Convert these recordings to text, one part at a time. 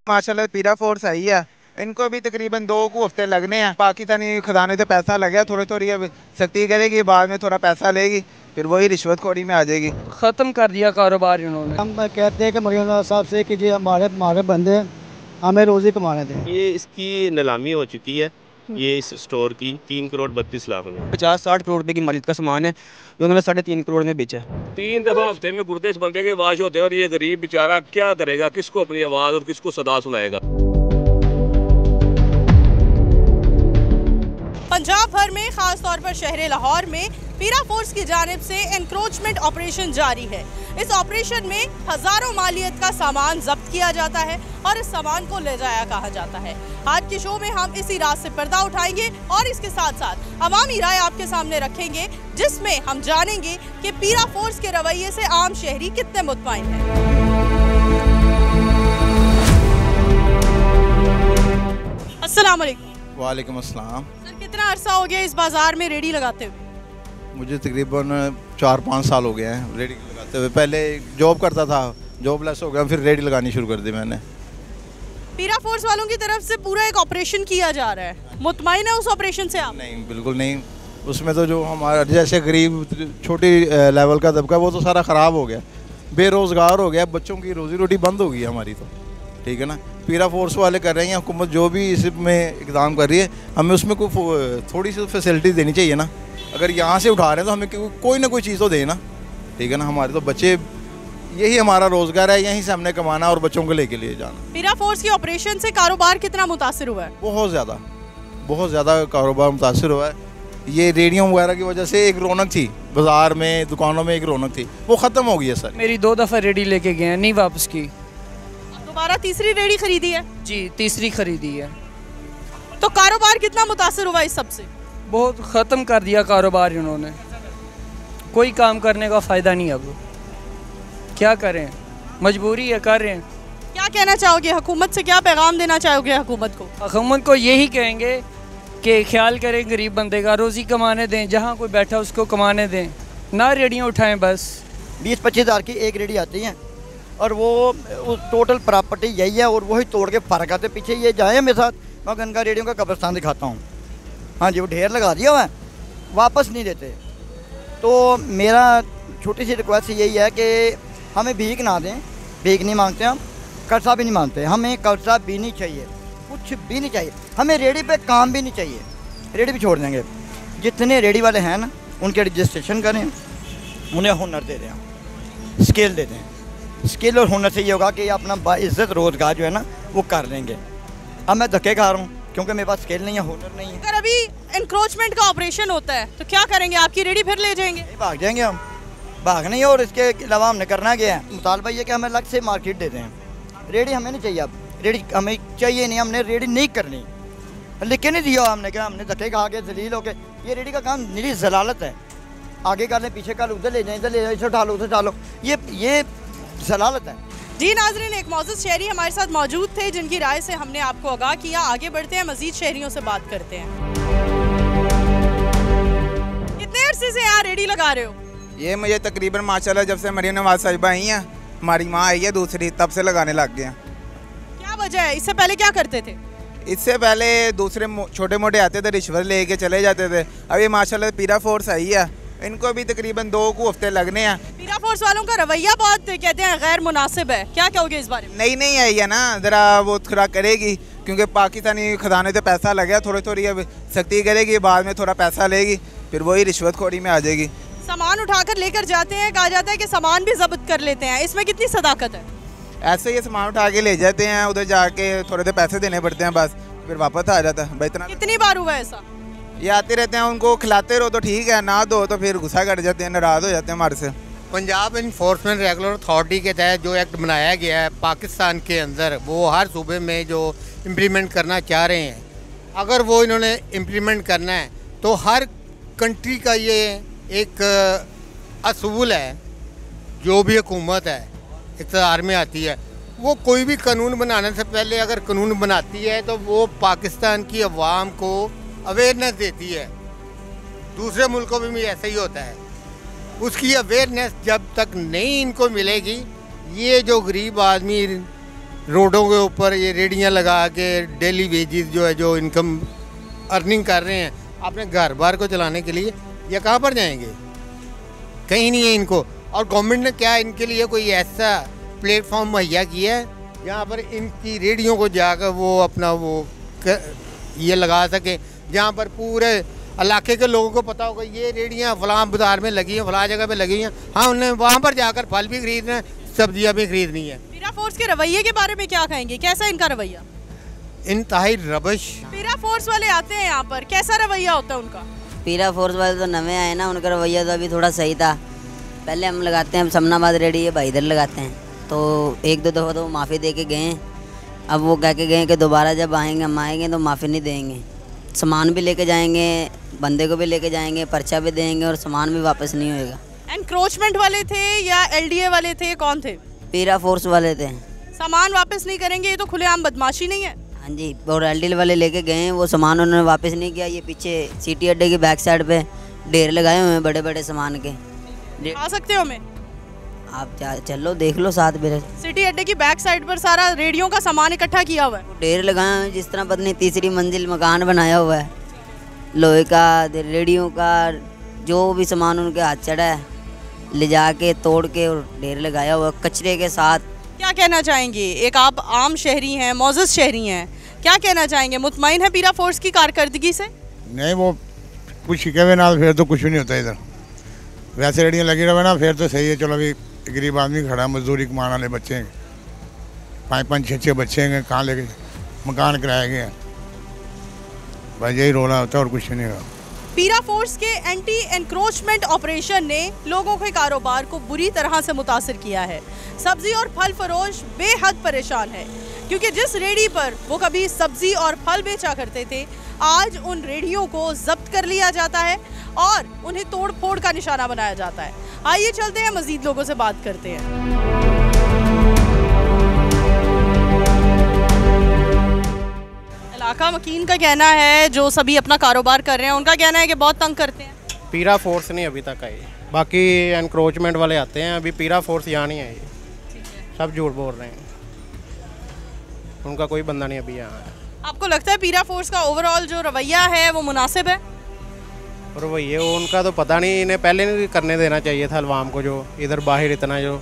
माशाल्लाह पीरा फोर्स आई है। इनको भी तकरीबन 2 हफ्ते लगने हैं। पाकिस्तानी खजाने से पैसा लगा थोड़ी थोड़ी, अब सख्ती करेगी, बाद में थोड़ा पैसा लेगी, फिर वही रिश्वतखोरी में आ जाएगी। ख़त्म कर दिया कारोबार इन्होंने। हम कहते हैं कि मरीम साहब से कि जी हमारे हमारे बंदे हमें रोज़ी कमाने दें। ये इसकी नीलामी हो चुकी है, ये इस स्टोर की 3 करोड़ 32 लाख में। 50-60 करोड़ रुपए की मालिक का सामान है जो उन्होंने 3.5 करोड़ में बेचा है। 3 दफा हफ्ते में गुर्दे इस बंदे के वाश होते हैं और ये गरीब बेचारा क्या करेगा, किसको अपनी आवाज़ और किसको सदा सुनाएगा। पंजाब भर में खास तौर पर शहर लाहौर में पीरा फोर्स की जानिब से एनक्रोचमेंट ऑपरेशन जारी है। इस ऑपरेशन में हजारों मालियत का सामान जब्त किया जाता है और इस सामान को ले जाया कहा जाता है। आज के शो में हम इसी रात से पर्दा उठाएंगे और इसके साथ साथ अवामी राय आपके सामने रखेंगे, जिसमें हम जानेंगे कि पीरा फोर्स के रवैये से आम शहरी कितने मुतमईन हैं। अस्सलाम वालेकुम। वालेकुम अस्सलाम। सर, कितना अरसा हो गया इस बाजार में रेडी लगाते हुए? मुझे तकरीबन 4-5 साल हो गए हैं रेडी लगाते हुए। पहले जॉब करता था, जॉब लेस हो गया, फिर रेडी लगानी शुरू कर दी मैंने। पीरा फोर्स वालों की तरफ से पूरा एक ऑपरेशन किया जा रहा है, मुतमईन है उस ऑपरेशन से आप? नहीं, बिल्कुल नहीं। उसमें तो जो हमारा जैसे गरीब छोटी लेवल का तबका वो तो सारा ख़राब हो गया, बेरोज़गार हो गया, बच्चों की रोज़ी रोटी बंद हो गई हमारी तो, ठीक है ना। पीरा फोर्स वाले कर रहे हैं, हुकूमत जो भी इसमें इकदाम कर रही है, हमें उसमें कोई थोड़ी सी फैसिलिटी देनी चाहिए ना। अगर यहाँ से उठा रहे हैं तो हमें कोई ना कोई चीज़ तो देना, ठीक है ना। हमारे तो बच्चे, यही हमारा रोज़गार है, यहीं से हमने कमाना और बच्चों को लेके लिए जाना। पीरा फोर्स के ऑपरेशन से कारोबार कितना मुतासिर हुआ है? बहुत ज़्यादा कारोबार मुतासिर हुआ है। ये रेडियो वगैरह की वजह से एक रौनक थी बाज़ार में, दुकानों में एक रौनक थी, वो ख़त्म हो गई है सर। मेरी 2 दफ़ा रेडी लेके गए हैं, नहीं वापस की। दोबारा तीसरी रेडी खरीदी है? जी, तीसरी खरीदी है। तो कारोबार कितना मुतासिर हुआ इस सब से? बहुत ख़त्म कर दिया कारोबार इन्होंने, कोई काम करने का फ़ायदा नहीं। अब क्या करें, मजबूरी है, कर रहे हैं। क्या कहना चाहोगे हुकूमत से, क्या पैगाम देना चाहोगे हुकूमत को? हुकूमत को यही कहेंगे कि ख्याल करें गरीब बंदे का, रोज़ी कमाने दें, जहाँ कोई बैठा उसको कमाने दें, ना रेडियाँ उठाएं बस। 20-25 हज़ार की एक रेडी आती है और वो टोटल प्रॉपर्टी यही है और वही तोड़ के फर्क आते। पीछे ये जाए मेरे साथ, मैं गंगा रेडियो का कब्रिस्तान दिखाता हूँ। हाँ जी, वो ढेर लगा दिया हुआ है, वापस नहीं देते। तो मेरा छोटी सी रिक्वेस्ट यही है कि हमें भीख ना दें, भीख नहीं मांगते हम, कर्जा भी नहीं मांगते, हमें कर्जा भी नहीं चाहिए, कुछ भी नहीं चाहिए, हमें रेडी पे काम भी नहीं चाहिए, रेडी भी छोड़ देंगे। जितने रेडी वाले हैं ना, उनके रजिस्ट्रेशन करें, उन्हें हुनर दे दें, स्किल दे दें। स्किल और हुनर से ये होगा कि अपना बाइज्जत रोज़गार जो है ना वो कर लेंगे। अब मैं धक्के खा रहा हूँ क्योंकि मेरे पास स्किल नहीं है, हुनर नहीं है। अगर अभी एनक्रोचमेंट का ऑपरेशन होता है तो क्या करेंगे? आपकी रेडी फिर ले जाएंगे? भाग जाएंगे हम, भाग नहीं है। और इसके अलावा हमने करना क्या है, मुतालबा ये कि हमें अलग से मार्केट देते हैं। रेडी हमें नहीं चाहिए, अब रेडी हमें चाहिए नहीं, हमने रेडी नहीं करनी, लिख के नहीं दिया हमने, क्या हमने धक्के खा के जलील हो के। ये रेडी का काम निरी जलालत है, आगे कर लें, पीछे कर, उधर ले जाएं, इधर ले जाएं, इसे उठा लो, उधर उठा लो, ये जलालत है। जी नाज़रीन, एक मौजूद शहरी हमारे साथ मौजूद थे जिनकी राय से हमने आपको आगाह किया। आगे बढ़ते हैं, मजीद शहरियों से बात करते हैं। कितने अरसे से यहाँ रेडी लगा रहे हो? ये मुझे तकरीबन माशाल्लाह जब से मरीम नवाज साहिबा आई हैं, हमारी माँ आई है दूसरी, तब से लगाने लग गए हैं। क्या वजह है? इससे पहले क्या करते थे? इससे पहले दूसरे छोटे मोटे आते थे, रिश्वत लेके चले जाते थे। अभी माशाल्लाह पीरा फोर्स आई है, इनको भी तकरीबन 2 हफ्ते लगने हैं। पीरा फोर्स वालों का रवैया बहुत कहते हैं गैर मुनासिब है, क्या कहोगे इस बारे में? नहीं आई है ना, ज़रा वो थोड़ा करेगी, क्योंकि पाकिस्तानी खजाने से पैसा लगा, थोड़ी थोड़ी अब सख्ती करेगी, बाद में थोड़ा पैसा लेगी, फिर वही रिश्वतखोरी में आ जाएगी। सामान उठाकर लेकर जाते हैं, कहा जाता है कि सामान भी जब्त कर लेते हैं, इसमें कितनी सदाकत है? ऐसे ही सामान उठा के ले जाते हैं, उधर जाके थोड़े देर पैसे देने पड़ते हैं, बस फिर वापस आ जाता है। भाई इतना कितनी बार हुआ ऐसा? ये आते रहते हैं, उनको खिलाते रहो तो ठीक है, ना दो तो फिर गुस्सा कर जाते हैं, नाराज़ हो जाते हैं हमारे से। पंजाब इन्फोर्समेंट रेगुलर अथॉरिटी के तहत जो एक्ट बनाया गया है पाकिस्तान के अंदर, वो हर सूबे में जो इम्प्लीमेंट करना चाह रहे हैं, अगर वो इन्होंने इम्प्लीमेंट करना है तो हर कंट्री का ये एक असूल है। जो भी हुकूमत है इक़्तिदार में आती है, वो कोई भी कानून बनाने से पहले अगर कानून बनाती है तो वो पाकिस्तान की अवाम को अवेयरनेस देती है। दूसरे मुल्कों में भी ऐसा ही होता है। उसकी अवेयरनेस जब तक नहीं इनको मिलेगी, ये जो गरीब आदमी रोडों के ऊपर ये रेडियां लगा के डेली वेजेस जो है, जो इनकम अर्निंग कर रहे हैं अपने घर बार को चलाने के लिए, ये कहाँ पर जाएंगे? कहीं नहीं है इनको। और गवर्नमेंट ने क्या इनके लिए कोई ऐसा प्लेटफॉर्म मुहैया किया है जहाँ पर इनकी रेडियो को जाकर वो अपना ये लगा सके, जहाँ पर पूरे इलाके के लोगों को पता होगा ये रेडियाँ फलां बाजार में लगी हैं, फलां जगह पे लगी हैं। हाँ, उन्हें वहाँ पर जाकर फल भी खरीदना है, सब्जियाँ भी खरीदनी है। पीरा फोर्स के रवैये के बारे में क्या कहेंगे? कैसा इनका रवैया? इंतहाई रबश। पीरा फोर्स वाले आते हैं यहाँ पर, कैसा रवैया होता है उनका? पीरा फोर्स वाले तो नवे आए ना, उनका रवैया तो अभी थोड़ा सही था। पहले हम लगाते हैं, हम समनाबाद रेडी है भाई इधर लगाते हैं, तो एक दो दफ़ा तो माफ़ी दे के गए। अब वो कह के गए कि दोबारा जब आएंगे हम आएंगे तो माफ़ी नहीं देंगे, सामान भी लेके जाएंगे, बंदे को भी लेके जाएंगे, पर्चा भी देंगे और सामान भी वापस नहीं होएगा। एनक्रोचमेंट वाले थे या एलडीए वाले थे, कौन थे? पीरा फोर्स वाले थे। सामान वापस नहीं करेंगे, ये तो खुलेआम बदमाशी नहीं है? हाँ जी, और एलडीए वाले लेके गए, वो सामान उन्होंने वापस नहीं किया। ये पीछे सिटी अड्डे की बैक साइड पे ढेर लगाए हुए हैं बड़े बड़े सामान के। आ सकते हो मैं? आप चलो देख लो साथ मेरे। सिटी अड्डे की बैक साइड पर सारा रेडियो का सामान इकट्ठा किया हुआ है, ढेर लगाए हुए, जिस तरह पता नहीं तीसरी मंजिल मकान बनाया हुआ है, लोहे का, रेडियो का, जो भी सामान उनके हाथ चढ़ा है ले जाके तोड़ के और ढेर लगाया हुआ कचरे के साथ। क्या कहना चाहेंगे? एक आप आम शहरी हैं, मौजूद शहरी हैं, क्या कहना चाहेंगे? मुतमईन है पीरा फोर्स की कारकर्दगी से? नहीं, वो कुछ शिके हुए ना फिर तो कुछ भी नहीं होता इधर। वैसे रेडियाँ लगी रहे ना फिर तो सही है। चलो अभी गरीब आदमी खड़ा, मजदूरी कमाने वाले बच्चे हैं, 5-5, 6-6 बच्चे हैं, कहाँ लेके मकान किराए गए हैं, भाई यही रोना होता है और कुछ नहीं होगा। पीरा फोर्स के एंटी एनक्रोचमेंट ऑपरेशन ने लोगों के कारोबार को बुरी तरह से मुतासिर किया है। सब्जी और फल फरोश बेहद परेशान है, क्योंकि जिस रेडी पर वो कभी सब्जी और फल बेचा करते थे, आज उन रेडियों को जब्त कर लिया जाता है और उन्हें तोड़ फोड़ का निशाना बनाया जाता है। आइए चलते हैं, मजीद लोगों से बात करते हैं। इलाका मकीन का कहना है, जो सभी अपना कारोबार कर रहे हैं, उनका कहना है कि बहुत तंग करते हैं। पीरा फोर्स नहीं अभी तक आई, बाकी एनक्रोचमेंट वाले आते हैं, अभी पीरा फोर्स यहाँ नहीं आई। सब झूठ बोल रहे हैं, उनका कोई बंदा नहीं अभी यहाँ है। आपको लगता है पीरा फोर्स का ओवरऑल जो रवैया है वो मुनासिब है? रवैया उनका तो पता नहीं, इन्हें पहले नहीं करने देना चाहिए था अवाम को। जो इधर बाहर इतना जो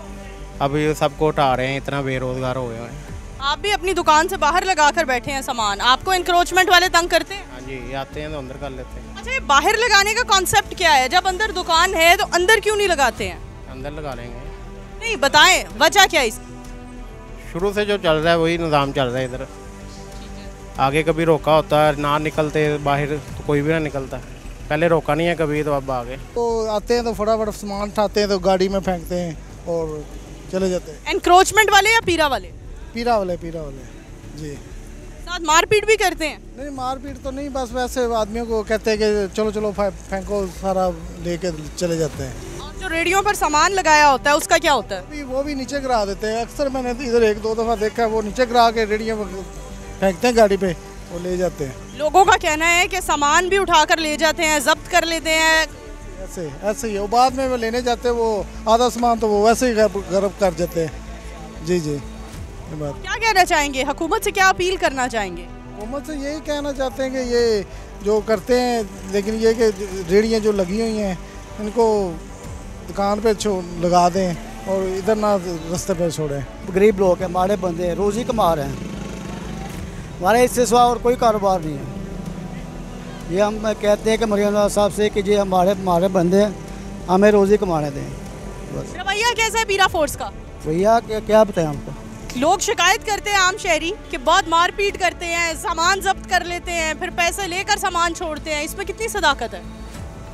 अभी सबको उठा रहे हैं, इतना बेरोजगार हो गए हैं। आप भी अपनी दुकान से बाहर लगा कर बैठे हैं सामान, आपको एनक्रोचमेंट वाले तंग करते हैं? हाँ जी, आते हैं तो अंदर कर लेते हैं। अच्छा, ये बाहर लगाने का कॉन्सेप्ट क्या है? जब अंदर दुकान है तो अंदर क्यों नहीं लगाते हैं? अंदर लगा लेंगे। नहीं, बताएं वजह क्या है इसकी? शुरू से जो चल रहा है वही निज़ाम चल रहा है इधर। आगे कभी रोका होता है, ना निकलते बाहर तो कोई भी ना निकलता। पहले रोका नहीं है कभी, तो अब आगे तो आते हैं तो फटाफट सामान उठाते हैं तो गाड़ी में फेंकते हैं और चले जाते हैं। एनक्रोचमेंट वाले या पीरा वाले? पीरा वाले जी। साथ मारपीट भी करते हैं? नहीं, मारपीट तो नहीं, बस वैसे आदमियों को कहते हैं कि चलो चलो फेंको, सारा लेके चले जाते हैं। और जो रेडियो पर सामान लगाया होता है उसका क्या होता है? वो भी नीचे गिरा देते हैं। अक्सर मैंने इधर 1-2 दफ़ा देखा है, वो नीचे गिरा के रेडियो फेंकते हैं गाड़ी पे, वो ले जाते हैं। लोगों का कहना है कि सामान भी उठाकर ले जाते हैं, जब्त कर लेते हैं। ऐसे ही वो बाद में वो लेने जाते हैं, वो आधा सामान तो वो वैसे ही गर्म कर जाते हैं। जी बात। क्या कहना चाहेंगे? हुकूमत से क्या अपील करना चाहेंगे? हुकूमत से यही कहना चाहते हैं कि ये जो करते हैं, लेकिन ये कि रेडियाँ जो लगी हुई हैं इनको दुकान पे लगा दें और इधर ना रास्ते पे छोड़ें। गरीब लोग हैं, हमारे बंदे हैं, रोज़ी कमा रहे हैं, हमारे इससे सिवा और कोई कारोबार नहीं है। ये हम कहते हैं कि मरियम साहब से कि ये हमारे बंदे हैं, हमें रोज़ी कमाने दें बस। रवैया कैसा है पीरा फोर्स का? भैया क्या बताएं हमको? लोग शिकायत करते हैं आम शहरी कि बहुत मारपीट करते हैं, सामान जब्त कर लेते हैं, फिर पैसे लेकर सामान छोड़ते हैं। इसमें कितनी सदाकत है?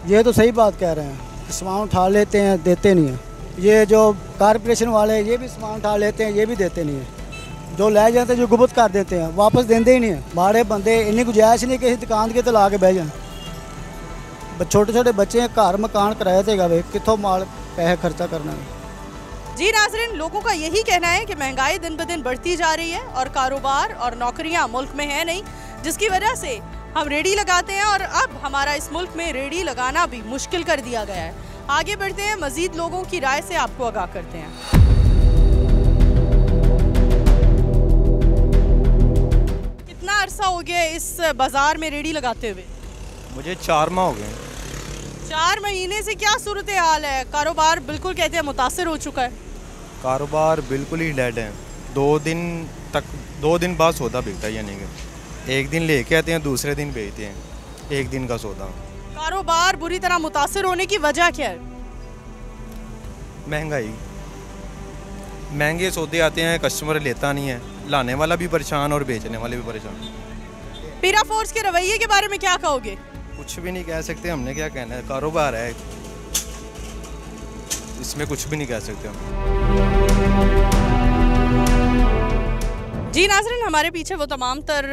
ये तो सही बात कह रहे हैं, सामान उठा लेते हैं, देते नहीं हैं। ये जो कारपोरेशन वाले हैं ये भी सामान उठा लेते हैं, ये भी देते नहीं हैं। जो ले जाते हैं, जो गुबत कर देते हैं, वापस देते ही नहीं है। हमारे बंदे इन्नी गुंजाइश नहीं कि दुकान के तो ला के बह जाए। छोटे छोटे बच्चे घर मकान किराए थे गए, कितों माल पैसे खर्चा करना है। जी नाज़रीन, लोगों का यही कहना है कि महंगाई दिन ब दिन बढ़ती जा रही है और कारोबार और नौकरियां मुल्क में है नहीं, जिसकी वजह से हम रेडी लगाते हैं और अब हमारा इस मुल्क में रेडी लगाना भी मुश्किल कर दिया गया है। आगे बढ़ते हैं, मज़ीद लोगों की राय से आपको आगाह करते हैं। अरसा हो गया इस बाज़ार में रेडी लगाते हुए? मुझे 4 माह हो गए। 4 महीने से क्या सूरत हाल है? कारोबार बिल्कुल कहते हैं मुतासर हो चुका है। कारोबार बिल्कुल ही डेड है। 2 दिन बाद सौदा बिकता है, यानी कि एक दिन लेके आते हैं, दूसरे दिन बेचते हैं, एक दिन का सौदा। कारोबार बुरी तरह मुतासर होने की वजह क्या है? महंगाई, महंगे सौदे आते हैं, कस्टमर लेता नहीं है, लाने वाला भी परेशान और बेचने वाले भी परेशान। पीरा फोर्स के रवैये के बारे में क्या कहोगे? कुछ भी नहीं कह सकते, हमने क्या कहना है, कारोबार है, इसमें कुछ भी नहीं कह सकते हम। जी नाज़रीन, हमारे पीछे वो तमाम तर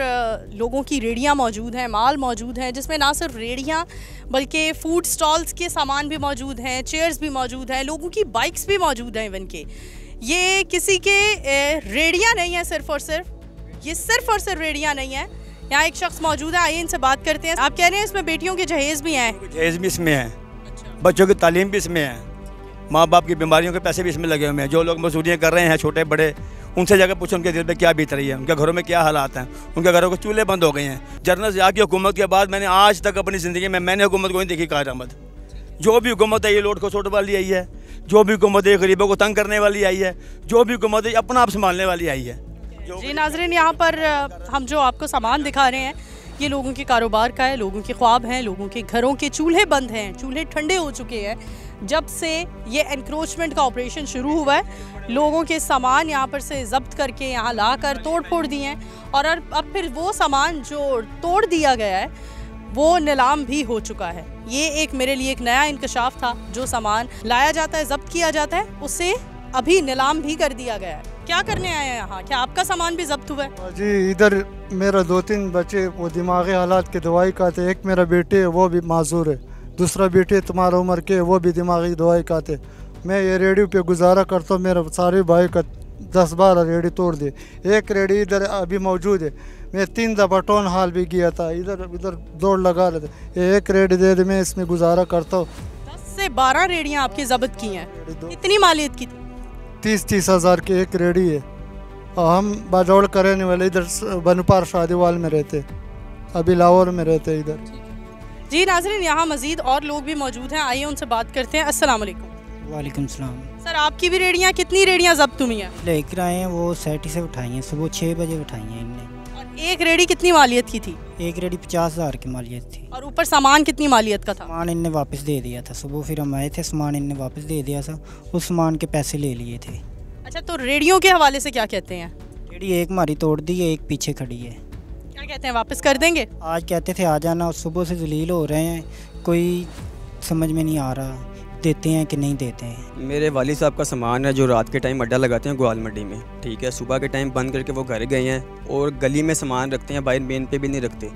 लोगों की रेडियाँ मौजूद हैं, माल मौजूद है, जिसमें ना सिर्फ रेडियाँ बल्कि फ़ूड स्टॉल्स के सामान भी मौजूद हैं, चेयर्स भी मौजूद हैं, लोगों की बाइक्स भी मौजूद हैं इवन के। ये किसी के रेडियाँ नहीं है सिर्फ और सिर्फ, ये सिर्फ और सिर्फ रेडियाँ नहीं है। यहाँ एक शख्स मौजूद है, आइए इनसे बात करते हैं। आप कह रहे हैं इसमें बेटियों के जहेज़ भी हैं? जहेज़ भी इसमें है, बच्चों की तालीम भी इसमें है, माँ बाप की बीमारियों के पैसे भी इसमें लगे हुए हैं। जो लोग मजदूरियाँ कर रहे हैं छोटे बड़े, उनसे जाकर पूछो उनके दिल पे क्या बीत रही है, उनके घरों में क्या हालात हैं, उनके घरों के चूल्हे बंद हो गए हैं। जर्नल ज़िया की हुकूमत के बाद मैंने आज तक अपनी ज़िंदगी में मैंने हुकूमत को नहीं देखी कारआमद। जो भी हुकूमत है ये लोट खसोट वाली आई है, जो भी हुकूमत है गरीबों को तंग करने वाली आई है, जो भी हुकूमत है अपना आप संभालने वाली आई है। जी नाज़रीन, यहाँ पर हम जो आपको सामान दिखा रहे हैं ये लोगों के कारोबार का है, लोगों के ख्वाब हैं, लोगों के घरों के चूल्हे बंद हैं, चूल्हे ठंडे हो चुके हैं। जब से ये एनक्रोचमेंट का ऑपरेशन शुरू हुआ है, लोगों के सामान यहाँ पर से जब्त करके यहाँ ला कर तोड़ फोड़ दिए हैं, और अब फिर वो सामान जो तोड़ दिया गया है वो नीलाम भी हो चुका है। ये एक मेरे लिए एक नया इंकशाफ था। जो सामान लाया जाता है, जब्त किया जाता है, उसे अभी नीलाम भी कर दिया गया है। क्या करने आए हैं यहाँ? क्या आपका सामान भी जब्त हुआ है? जी, इधर मेरा 2-3 बच्चे वो दिमागी हालात की दवाई खाते। एक मेरा बेटे है वो भी माजूर है, दूसरा बेटे तुम्हारा उम्र के वो भी दिमागी दवाई खाते। मैं ये रेडियो पे गुजारा करता हूँ, मेरा सारे भाई का 10-12 रेडी तोड़ दे। एक रेडी इधर अभी मौजूद है, मैं 3 दफ़ा टाउन हॉल भी गया था, इधर दौड़ लगा रहे थे। एक रेडी दे दे, मैं इसमें गुजारा करता हूँ। 10 से 12 रेडियाँ आपकी जब्त की हैं, कितनी मालियत की थी? 30 हज़ार की एक रेडी है। और हम बाजौड़ करने वाले इधर बनपार शादीवाल में रहते, अभी लाहौर में रहते इधर। जी नाज़रीन, यहाँ मज़ीद और लोग भी मौजूद हैं, आइए उनसे बात करते हैं। अस्सलाम वालेकुम। वालेकुम सलाम। सर, आपकी भी रेडियाँ, कितनी रेडियाँ जब्त हुई हैं? लेकर आए हैं, वो सैटी से उठाई हैं, सुबह 6 बजे उठाई हैं इनने। और एक रेडी कितनी मालियत की थी? एक रेडी 50,000 की मालियत थी। और ऊपर सामान कितनी मालियत का था? सामान इनने वापस दे दिया था, सुबह फिर हम आए थे, सामान इनने वापस दे दिया था, उस सामान के पैसे ले लिए थे। अच्छा, तो रेडियों के हवाले से क्या कहते हैं? रेडी एक हमारी तोड़ दी है, एक पीछे खड़ी है। क्या कहते हैं, वापस कर देंगे? आज कहते थे आ जाना, और सुबह से जलील हो रहे हैं, कोई समझ में नहीं आ रहा देते हैं कि नहीं देते हैं। मेरे वालिद साहब का सामान है जो रात के टाइम अड्डा लगाते हैं ग्वाल मंडी में, ठीक है। सुबह के टाइम बंद करके वो घर गए हैं और गली में सामान रखते हैं, बाहर मेन पे भी नहीं रखते।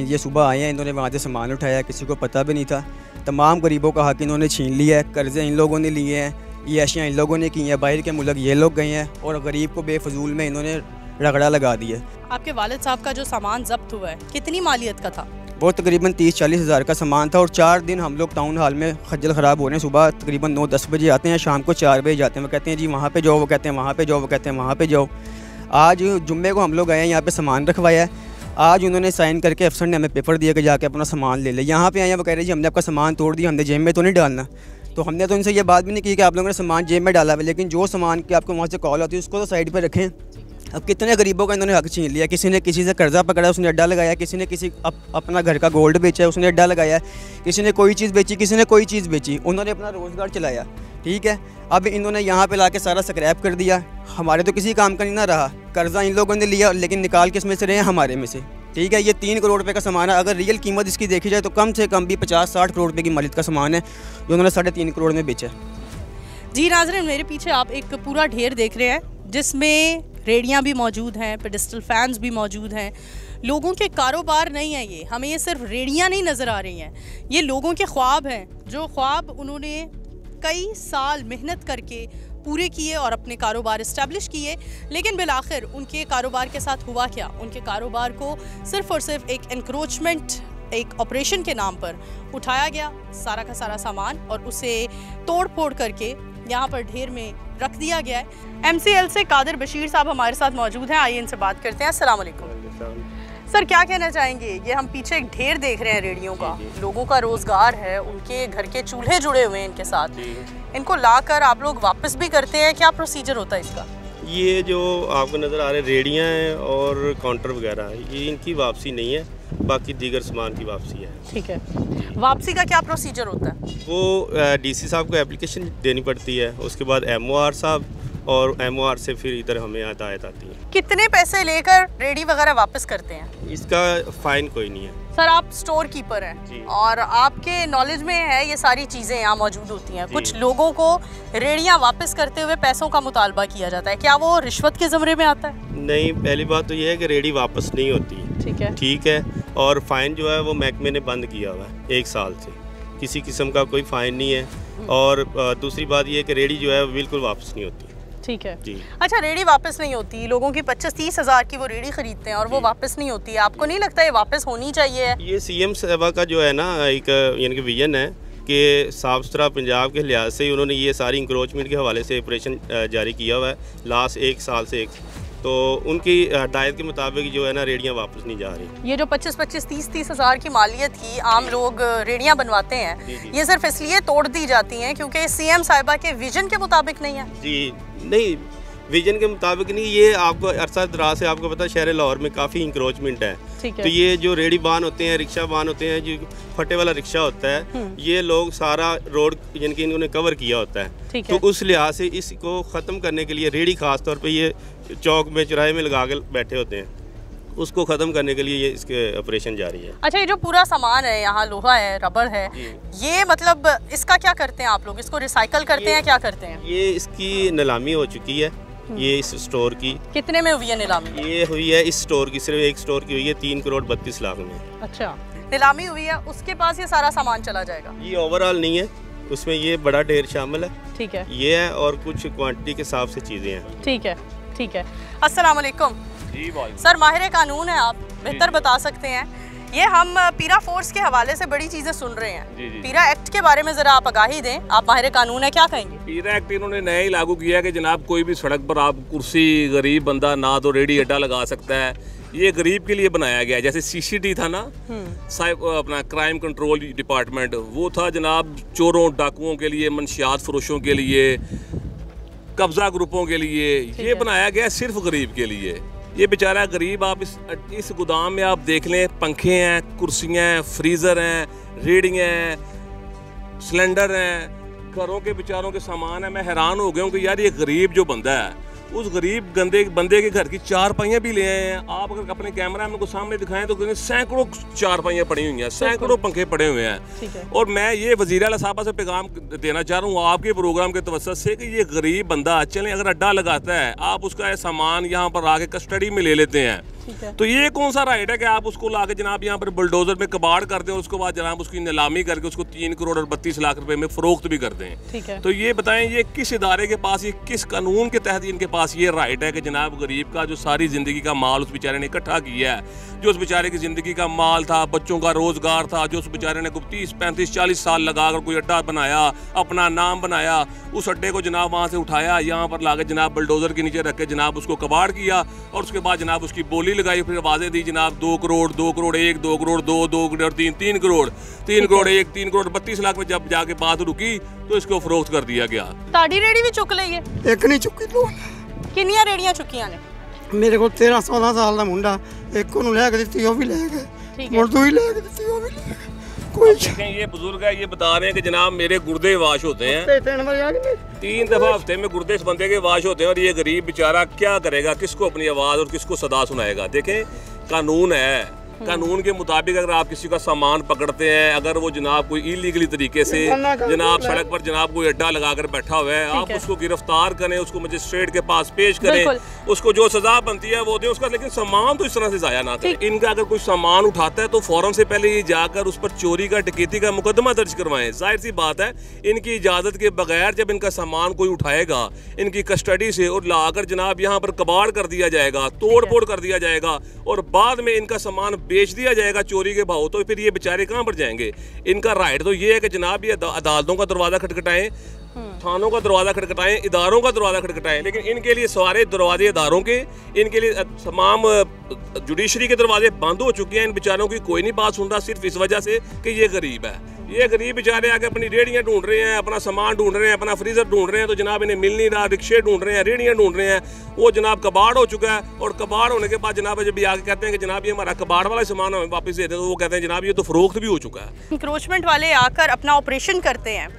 ये सुबह आए हैं, इन्होंने वहाँ से सामान उठाया, किसी को पता भी नहीं था। तमाम गरीबों का हक इन्होंने छीन लिया है, कर्ज़े इन लोगों ने लिए हैं, ये अशियाँ इन लोगों ने की हैं, बाहर के मुल्क ये लोग गए हैं और गरीब को बेफजूल में इन्होंने रगड़ा लगा दिया। आपके वालिद साहब का जो सामान जब्त हुआ है कितनी मालियत का था? वो तकरीबन 30-40 हज़ार का सामान था। और 4 दिन हम लोग टाउन हॉल में खज्जल ख़राब हो रहे हैं। सुबह तकरीबन 9-10 बजे आते हैं, शाम को 4 बजे जाते हैं। वो कहते हैं जी वहाँ पे जाओ, वो कहते हैं वहाँ पे जाओ, वो कहते हैं वहाँ पे जाओ। आज जुम्मे को हम लोग आए हैं, यहाँ पे सामान रखवाया है। आज उन्होंने साइन करके अफसर ने हमें पेपर दिया कि जाके अपना सामान ले ले। यहाँ पे आए हैं, वो कह रहे हैं जी हमने आपका सामान तोड़ दिया, हमने जेब में तो नहीं डालना। तो हमने तो इनसे ये बात भी नहीं की कि आप लोगों ने सामान जेब में डाला है, लेकिन जो सामान की आपको वहाँ से कॉल आती है उसको तो साइड पर रखें। अब कितने गरीबों का इन्होंने हक छीन लिया। किसी ने किसी से कर्जा पकड़ा, उसने अड्डा लगाया, किसी ने किसी अपना घर का गोल्ड बेचा है, उसने अड्डा लगाया, किसी ने कोई चीज़ बेची, किसी ने कोई चीज़ बेची, उन्होंने अपना रोज़गार चलाया, ठीक है। अब इन्होंने यहाँ पे लाके सारा स्क्रैप कर दिया। हमारे तो किसी काम का नहीं ना रहा, कर्जा इन लोगों ने लिया, लेकिन निकाल किस में से रहे हैं, हमारे में से, ठीक है। ये 3 करोड़ रुपये का सामान है। अगर रियल कीमत इसकी देखी जाए तो कम से कम भी 50-60 करोड़ रुपये की मालियत का सामान है जो उन्होंने 3.5 करोड़ में बेचा है। जी नाज़रीन, मेरे पीछे आप एक पूरा ढेर देख रहे हैं जिसमें रेडियाँ भी मौजूद हैं, पेडिस्टल फैंस भी मौजूद हैं। लोगों के कारोबार नहीं है ये, हमें ये सिर्फ रेडियाँ नहीं नज़र आ रही हैं, ये लोगों के ख्वाब हैं, जो ख्वाब उन्होंने कई साल मेहनत करके पूरे किए और अपने कारोबार इस्टेब्लिश किए। लेकिन बिलाखिर उनके कारोबार के साथ हुआ क्या? उनके कारोबार को सिर्फ़ और सिर्फ एक एनक्रोचमेंट, एक ऑपरेशन के नाम पर उठाया गया सारा का सारा सामान और उसे तोड़ फोड़ करके यहाँ पर ढेर में रख दिया गया है। MCL से कादिर बशीर साहब हमारे साथ मौजूद हैं, आइए इनसे बात करते हैं। अस्सलाम वालेकुम सर क्या कहना चाहेंगे, ये हम पीछे एक ढेर देख रहे हैं रेडियों का, लोगों का रोजगार है, उनके घर के चूल्हे जुड़े हुए हैं इनके साथ, इनको लाकर आप लोग वापस भी करते हैं, क्या प्रोसीजर होता है इसका? ये जो आपको नज़र आ रहे रेडियाँ हैं और काउंटर वगैरह, ये इनकी वापसी नहीं है, बाकी दीगर सामान की वापसी है। ठीक है, वापसी का क्या प्रोसीजर होता है? वो डीसी साहब को एप्लीकेशन देनी पड़ती है, उसके बाद एमओआर साहब, और एमओआर से फिर इधर हमें हदायत आती है। कितने पैसे लेकर रेडी वगैरह वापस करते हैं? इसका फ़ाइन कोई नहीं है। सर आप स्टोर कीपर हैं और आपके नॉलेज में है ये सारी चीज़ें यहाँ मौजूद होती हैं, कुछ लोगों को रेडियाँ वापस करते हुए पैसों का मुतालबा किया जाता है, क्या वो रिश्वत के ज़मरे में आता है? नहीं, पहली बात तो ये है कि रेडी वापस नहीं होती। ठीक है, और फ़ाइन जो है वो महकमे ने बंद किया हुआ है 1 साल से, किसी किस्म का कोई फ़ाइन नहीं है। और दूसरी बात ये है कि रेडी जो है वो बिल्कुल वापस नहीं होती। ठीक है जी। अच्छा, रेडी वापस नहीं होती, लोगों की 25-30 हज़ार की वो रेडी खरीदते हैं और वो वापस नहीं होती है, आपको नहीं लगता ये वापस होनी चाहिए? ये सीएम साहब का जो है ना एक यानी कि विजन है कि साफ सुथरा पंजाब के लिहाज से उन्होंने ये सारी इंक्रोचमेंट के हवाले से ऑपरेशन जारी किया हुआ है लास्ट 1 साल से, तो उनकी हदायत के मुताबिक जो है ना रेडियाँ वापस नहीं जा रही। ये जो 25-25, 30-30 हज़ार की मालियत की आम लोग रेडियाँ बनवाते हैं, ये सिर्फ इसलिए तोड़ दी जाती हैं क्योंकि सीएम साहिबा के विजन के मुताबिक नहीं है? जी नहीं, विजन के मुताबिक नहीं, ये आपको अरसा दराज से आपको पता है शहर लाहौर में काफ़ी इंक्रोचमेंट है। तो ये जो रेडी बान होते हैं, रिक्शा बान होते हैं, जो फटे वाला रिक्शा होता है, ये लोग सारा रोड यानी कि इन्होंने कवर किया होता है, तो उस लिहाज से इसको ख़त्म करने के लिए रेडी ख़ास तौर पे ये चौक में चौराहे में लगा कर बैठे होते हैं, उसको ख़त्म करने के लिए ये इसके ऑपरेशन जारी है। अच्छा, ये जो पूरा सामान है यहाँ, लोहा है, रबड़ है, ये मतलब इसका क्या करते हैं आप लोग? इसको रिसाइकल करते हैं, क्या करते हैं? ये इसकी नीलामी हो चुकी है, ये इस स्टोर की। कितने में हुई है नीलामी? ये हुई है इस स्टोर की, सिर्फ एक स्टोर की हुई है 3 करोड़ 32 लाख में। अच्छा, नीलामी हुई है, उसके पास ये सारा सामान चला जाएगा? ये ओवरऑल नहीं है, उसमें ये बड़ा ढेर शामिल है। ठीक है, ये है और कुछ क्वांटिटी के हिसाब से चीज़ें हैं। ठीक है, ठीक है। अस्सलाम वालेकुम जी। सर माहिर कानून है, आप बेहतर बता सकते हैं, ये हम पीरा फोर्स के हवाले से बड़ी चीज़ें सुन रहे हैं, पीरा एक्ट के बारे में ज़रा आप आगाही दें, आप माहिर कानून है, क्या कहेंगे? पीरा एक्ट इन्होंने नया ही लागू किया कि जनाब कोई भी सड़क पर आप कुर्सी, गरीब बंदा ना तो रेडी अड्डा लगा सकता है, ये गरीब के लिए बनाया गया है। जैसे CCD था ना, अपना क्राइम कंट्रोल डिपार्टमेंट, वो था जनाब चोरों डाकुओं के लिए, मंशियात फरोशों के लिए, कब्जा ग्रुपों के लिए, ये बनाया गया सिर्फ गरीब के लिए। ये बेचारा गरीब, आप इस गोदाम में आप देख लें, पंखे हैं, कुर्सियाँ हैं, फ्रीज़र हैं, रेडियाँ हैं, सिलेंडर हैं, घरों के बेचारों के सामान है। मैं हैरान हो गया हूँ कि यार ये गरीब जो बंदा है, उस गरीब गंदे बंदे के घर की 4 पहियाँ भी ले आए हैं। आप अगर अपने कैमरा में को सामने दिखाएं तो सैकड़ों 4 पहियाँ पड़ी हुई हैं, सैकड़ों पंखे पड़े हुए हैं। और मैं ये वज़ीर आला साहबा से पैगाम देना चाह रहा हूँ आपके प्रोग्राम के तवज्जुह से कि ये गरीब बंदा चलें अगर अड्डा लगाता है, आप उसका सामान यहाँ पर आके कस्टडी में ले लेते हैं, तो ये कौन सा राइट है कि आप उसको लाके जनाब यहाँ पर बुलडोजर में कबाड़ कर दें और उसके बाद जनाब उसकी नीलामी करके उसको 3 करोड़ और 32 लाख रुपए में फरोख्त भी कर दें? तो ये बताएं, ये किस इदारे के पास, ये किस कानून के तहत इनके पास ये राइट है कि जनाब गरीब का जो सारी ज़िंदगी का माल उस बेचारे ने इकट्ठा किया है, जो उस बेचारे की ज़िंदगी का माल था, बच्चों का रोज़गार था, जो उस बेचारे ने 30, 35, 40 साल लगा कर कोई अड्डा बनाया, अपना नाम बनाया, उस अड्डे को जनाब वहाँ से उठाया, यहाँ पर लाकर जनाब बुलडोजर के नीचे रख के जनाब उसको कबाड़ किया और उसके बाद जनाब उसकी बोली लगाई, फिर आवाज़ें दी जनाब 2 करोड़, 2 करोड़ 1, 2 करोड़ 2, 2 करोड़ 3, 3 करोड़, 3 करोड़ 1, 3 करोड़ 32 लाख में जब जाके बात रुकी तो इसको फरोख्त कर दिया गया। ताड़ी रेडी भी चुक ली है? एक नहीं चुकी, 2 किनिया रेडियां चुकियां ने? मेरे को 13-14 साल का मुंडा, एक को ले के दी, वो भी ले गए, मुड़ दो ही ले के दी, वो भी ले गए। कोई ये बुजुर्ग है, ये बता रहे हैं कि जनाब मेरे गुर्दे वाश होते हैं, 3 दफ़ा हफ्ते में गुर्दे इस बंदे के वाश होते हैं, और ये गरीब बेचारा क्या करेगा, किसको अपनी आवाज़ और किसको सदा सुनाएगा? देखें, कानून है, कानून के मुताबिक अगर आप किसी का सामान पकड़ते हैं, अगर वो जनाब कोई इलीगली तरीके से जनाब सड़क पर जनाब कोई अड्डा लगाकर बैठा हुआ है, आप उसको गिरफ्तार करें, उसको मजिस्ट्रेट के पास पेश करें, उसको जो सजा बनती है वो दें उसका, लेकिन सामान तो इस तरह से जाया ना करें। इनका अगर कोई सामान उठाता है तो फौरन से पहले ये जाकर उस पर चोरी का, डकैती का मुकदमा दर्ज करवाएं। जाहिर सी बात है, इनकी इजाज़त के बगैर जब इनका सामान कोई उठाएगा इनकी कस्टडी से और लाकर जनाब यहाँ पर कबाड़ कर दिया जाएगा, तोड़ फोड़ कर दिया जाएगा और बाद में इनका सामान बेच दिया जाएगा चोरी के भाव, तो फिर ये बेचारे कहाँ पर जाएंगे? इनका राइट तो ये है कि जनाब ये अदालतों का दरवाज़ा खटखटाएं, थानों का दरवाज़ा खटखटाएं, इदारों का दरवाज़ा खटखटाएं, लेकिन इनके लिए सारे दरवाजे इदारों के, इनके लिए तमाम जुडिशरी के दरवाजे बंद हो चुके हैं। इन बेचारों की कोई नहीं बात सुन रहा, सिर्फ इस वजह से कि ये गरीब है। ये गरीब बेचारे आके अपनी रेहड़ियाँ ढूंढ रहे हैं, अपना सामान ढूंढ रहे हैं, अपना फ्रीज़र ढूंढ रहे हैं, तो जनाब इन्हें मिल नहीं रहा। रिक्शे ढूंढ रहे हैं, रेहड़ियाँ ढूंढ रहे हैं, वो जनाब कबाड़ हो चुका है। और कबाड़ होने के बाद जनाब जब भी आके कहते हैं कि जनाब ये हमारा कबाड़ वाला सामान हमें वापस दे दे, तो वो कहते हैं जनाब ये तो फरोख्त भी हो चुका है। इंक्रोचमेंट वाले आकर अपना ऑपरेशन करते हैं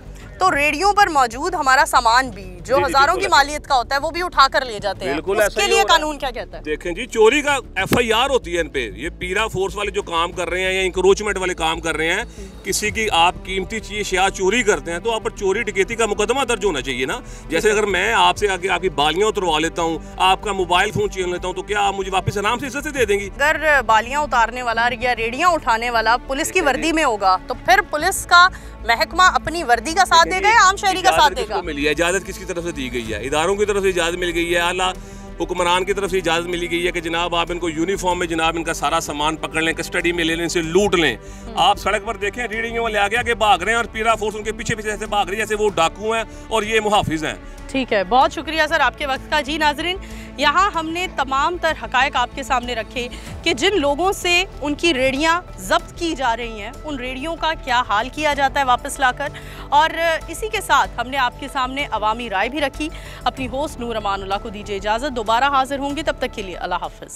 तो रेडियो पर मौजूद हमारा सामान भी जो हजारों की मालियत का होता है वो भी उठा कर ले जाते हैं। उसके लिए कानून क्या कहता है? देखें जी, चोरी का FIR होती है इन पे। ये पीरा फोर्स वाले जो काम कर रहे हैं या इंक्रोचमेंट वाले काम कर रहे हैं, किसी की आप कीमती चीज या चोरी करते हैं तो आप पर चोरी डकैती का मुकदमा दर्ज होना चाहिए ना। जैसे अगर मैं आपसे आके आपकी बालियां उतरवा लेता हूँ, आपका मोबाइल फोन छीन लेता हूँ, तो क्या आप मुझे वापस आराम से इज्जत से दे देंगी? अगर बालियां उतारने वाला या रेडियां उठाने वाला पुलिस की वर्दी में होगा तो फिर पुलिस का महकमा अपनी वर्दी का साथ देगा या आम शहरी का साथ देगा? मिली है इजाजत, किसकी तरफ से दी गई है? इदारों की तरफ से इजाजत मिल गई है, आला हुक्मरान की तरफ से इजाजत मिली गई है कि जनाब आप इनको यूनिफॉर्म में जनाब इनका सारा सामान पकड़ लें, कस्टडी में ले लें, इनसे लूट लें। आप सड़क पर देखें रेडियो वाले आगे आगे भाग रहे हैं और पीरा फोर्स उनके पीछे पीछे ऐसे भाग रही है जैसे वो डाकू हैं और ये मुहाफिज हैं। ठीक है, बहुत शुक्रिया सर आपके वक्त का। जी नाजरीन, यहाँ हमने तमाम तर हकायक आपके सामने रखे कि जिन लोगों से उनकी रेडियाँ जब्त की जा रही हैं उन रेडियों का क्या हाल किया जाता है वापस लाकर, और इसी के साथ हमने आपके सामने अवामी राय भी रखी। अपनी होस्ट नूर अमानुल्लाह को दीजिए इजाज़त, दोबारा हाजिर होंगे, तब तक के लिए अल्लाह हाफ़िज़।